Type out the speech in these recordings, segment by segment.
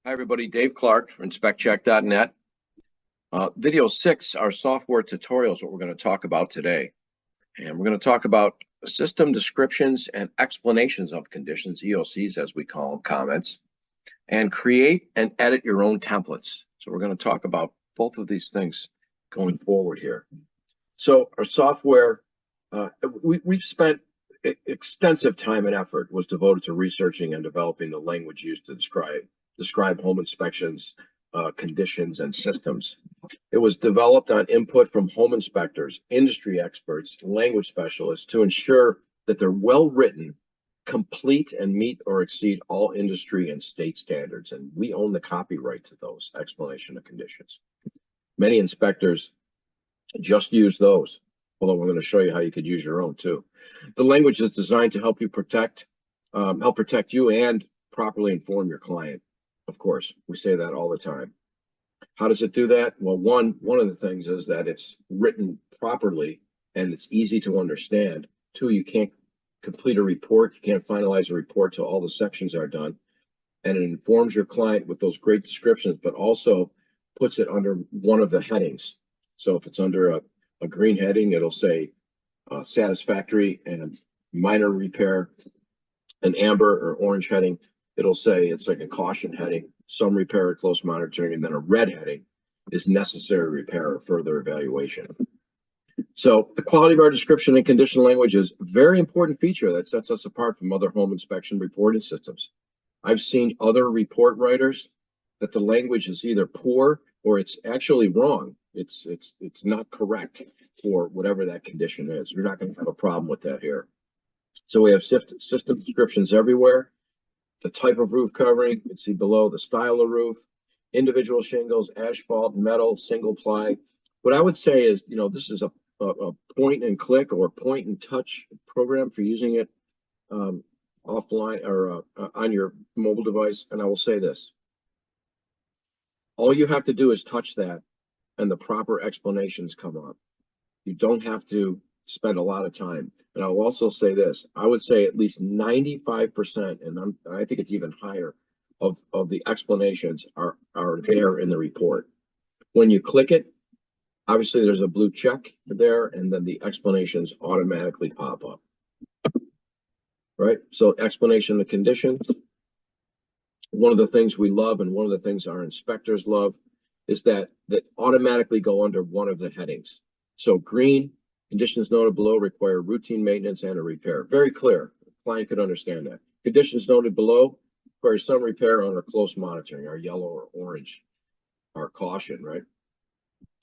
Hi, everybody. Dave Clark from InspectCheck.net. Video 6, our software tutorials, what we're going to talk about today. And we're going to talk about system descriptions and explanations of conditions, EoCs as we call them, comments, and create and edit your own templates. So we're going to talk about both of these things going forward here. So our software, we've spent extensive time and effort was devoted to researching and developing the language used to describe home inspections, conditions, and systems. It was developed on input from home inspectors, industry experts, language specialists to ensure that they're well written, complete, and meet or exceed all industry and state standards. And we own the copyright to those explanation of conditions. Many inspectors just use those, although I'm going to show you how you could use your own too. The language is designed to help you protect you and properly inform your client. Of course, we say that all the time. How does it do that? Well, one of the things is that it's written properly and it's easy to understand. Two, you can't complete a report. You can't finalize a report till all the sections are done. And it informs your client with those great descriptions, but also puts it under one of the headings. So if it's under a green heading, it'll say satisfactory and minor repair. An amber or orange heading, it'll say it's like a caution heading, some repair or close monitoring, and then a red heading is necessary repair or further evaluation. So the quality of our description and condition language is a very important feature that sets us apart from other home inspection reporting systems. I've seen other report writers that the language is either poor or it's actually wrong. It's not correct for whatever that condition is. You're not going to have a problem with that here. So we have system descriptions everywhere. The type of roof covering, you can see below, the style of roof, individual shingles, asphalt, metal, single ply. What I would say is, this is a point and click or point and touch program for using it offline or on your mobile device. And I will say this, all you have to do is touch that and the proper explanations come up. You don't have to spend a lot of time. And I'll also say this, I would say at least 95%, and I think it's even higher, of the explanations are there in the report. When you click it, obviously there's a blue check there, and then the explanations automatically pop up. Right? So explanation of conditions. One of the things we love and one of the things our inspectors love is that automatically go under one of the headings. So green, conditions noted below require routine maintenance and a repair. Very clear. The client could understand that. Conditions noted below require some repair on our close monitoring, our yellow or orange, our caution, right?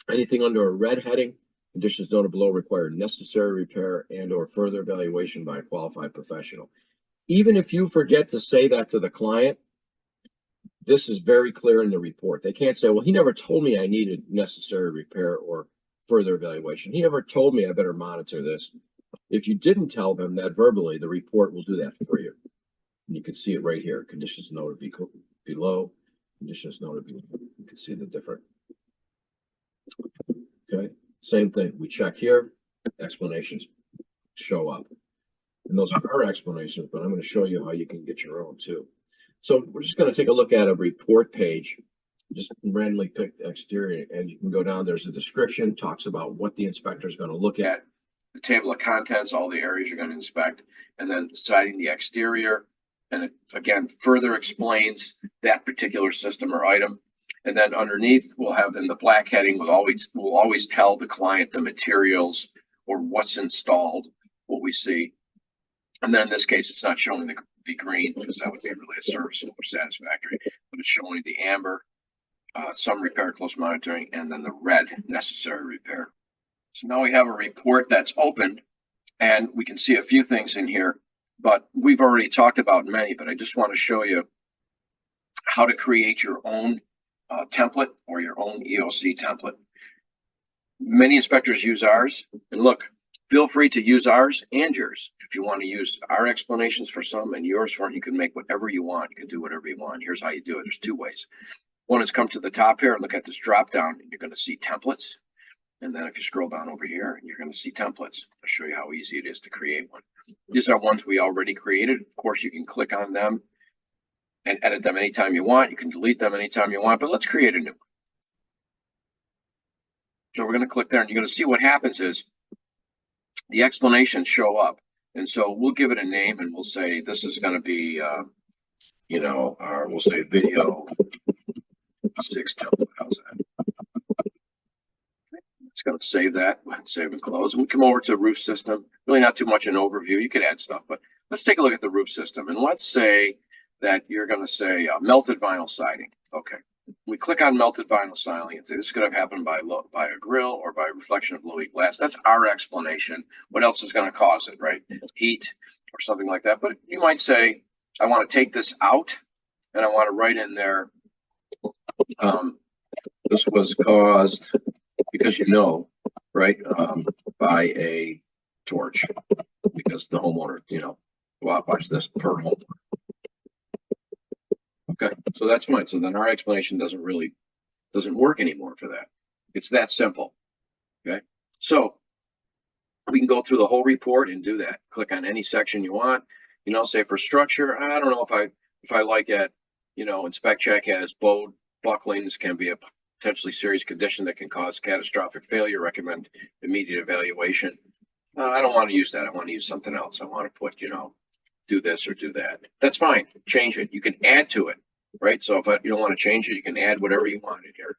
Anything under a red heading, conditions noted below require necessary repair and or further evaluation by a qualified professional. Even if you forget to say that to the client, this is very clear in the report. They can't say, well, he never told me I needed necessary repair or further evaluation. He never told me I better monitor this. If you didn't tell them that verbally, the report will do that for you. And you can see it right here. Conditions noted below, conditions noted below. You can see the different. Okay, same thing. We check here, explanations show up. And those are our explanations, but I'm going to show you how you can get your own too. So we're just going to take a look at a report page. Just randomly pick the exterior, and you can go down. There's a description, talks about what the inspector is going to look at, the table of contents, all the areas you're going to inspect, and then citing the exterior. And it, again, further explains that particular system or item. And then underneath, we'll have in the black heading, we'll always tell the client the materials or what's installed, what we see. And then in this case, it's not showing the green because that would be really a serviceable or satisfactory, but it's showing the amber, some repair, close monitoring, and then the red, necessary repair. So now we have a report that's opened, and we can see a few things in here, but we've already talked about many, but I just want to show you how to create your own template or your own EoC template. Many inspectors use ours, and look, feel free to use ours and yours. If you want to use our explanations for some and yours for it, you can make whatever you want. You can do whatever you want. Here's how you do it. There's two ways. One is come to the top here and look at this drop down. You're going to see templates. And then if you scroll down over here, you're going to see templates. I'll show you how easy it is to create one. These are ones we already created. Of course, you can click on them and edit them anytime you want. You can delete them anytime you want, but let's create a new one. So we're going to click there, and you're going to see what happens is the explanations show up. And so we'll give it a name, and we'll say this is going to be, we'll say video 6 template. How's that? It's going to save that, save and close. And we come over to roof system. Really not too much an overview. You could add stuff, but let's take a look at the roof system. And let's say that you're going to say melted vinyl siding. Okay. We click on melted vinyl siding and say this could have happened by a grill or by reflection of low heat glass. That's our explanation. What else is going to cause it, right? Heat or something like that. But you might say, I want to take this out and I want to write in there, this was caused because right, by a torch, because the homeowner, watch this, per homeowner. Okay, so that's fine. So then our explanation doesn't work anymore for that. It's that simple. Okay, so we can go through the whole report and do that. Click on any section you want. Say for structure, I don't know if I like it. Inspect check has bowed bucklings can be a potentially serious condition that can cause catastrophic failure. Recommend immediate evaluation. I don't want to use that. I want to use something else. I want to put, do this or do that. That's fine. Change it. You can add to it, right? So if you don't want to change it, you can add whatever you want in here.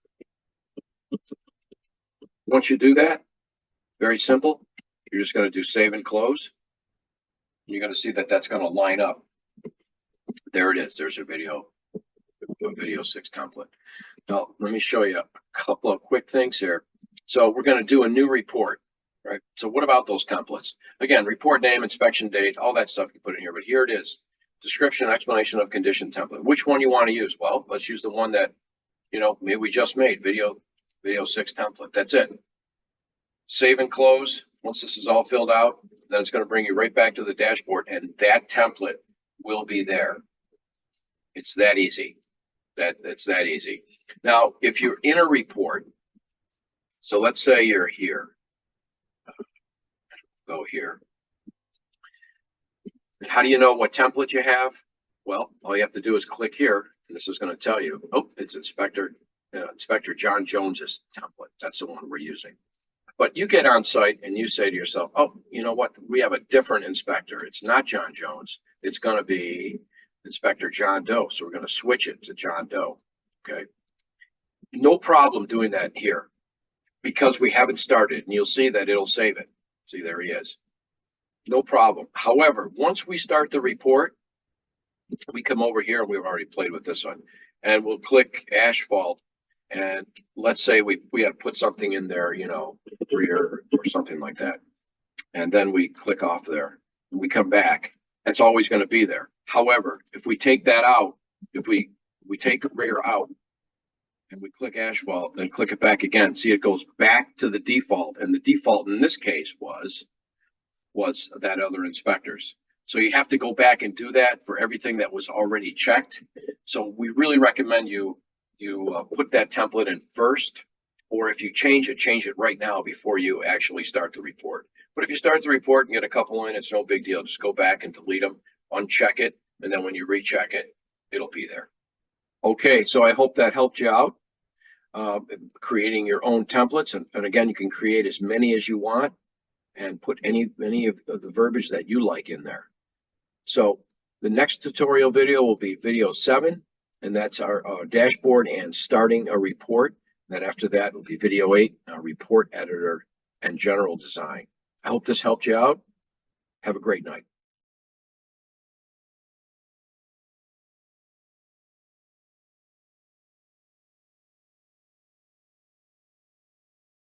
Once you do that, very simple. You're just going to do save and close. You're going to see that that's going to line up. There it is. There's a video 6 template. Now, let me show you a couple of quick things here. So we're going to do a new report, right? So what about those templates? Again, report name, inspection date, all that stuff you put in here. But here it is. Description, explanation of condition template. Which one you want to use? Well, let's use the one that, maybe we just made, video 6 template. That's it. Save and close. Once this is all filled out, then it's going to bring you right back to the dashboard, and that template will be there. It's that easy. It's that easy. Now, if you're in a report, so let's say you're here. Go here. How do you know what template you have? Well, all you have to do is click here, and this is going to tell you, oh, it's Inspector John Jones's template. That's the one we're using. But you get on site and you say to yourself, oh, you know what? We have a different inspector. It's not John Jones. It's going to be Inspector John Doe. So we're going to switch it to John Doe. Okay. No problem doing that here because we haven't started, and you'll see that it'll save it. See, there he is. No problem. However, once we start the report, we come over here, and we've already played with this one, and we'll click asphalt. And let's say we had to put something in there, rear or something like that. And then we click off there and we come back. That's always going to be there. However, if we take that out, if we take rear out and we click asphalt, then click it back again, see it goes back to the default. And the default in this case was that other inspectors. So you have to go back and do that for everything that was already checked. So we really recommend you put that template in first, or if you change it right now before you actually start the report. But if you start the report and get a couple in, it's no big deal. Just go back and delete them, uncheck it, and then when you recheck it, it'll be there. Okay, so I hope that helped you out creating your own templates. And again, you can create as many as you want and put any of the verbiage that you like in there. So the next tutorial video will be video 7. And that's our dashboard and starting a report. Then after that will be video 8, report editor and general design. I hope this helped you out. Have a great night.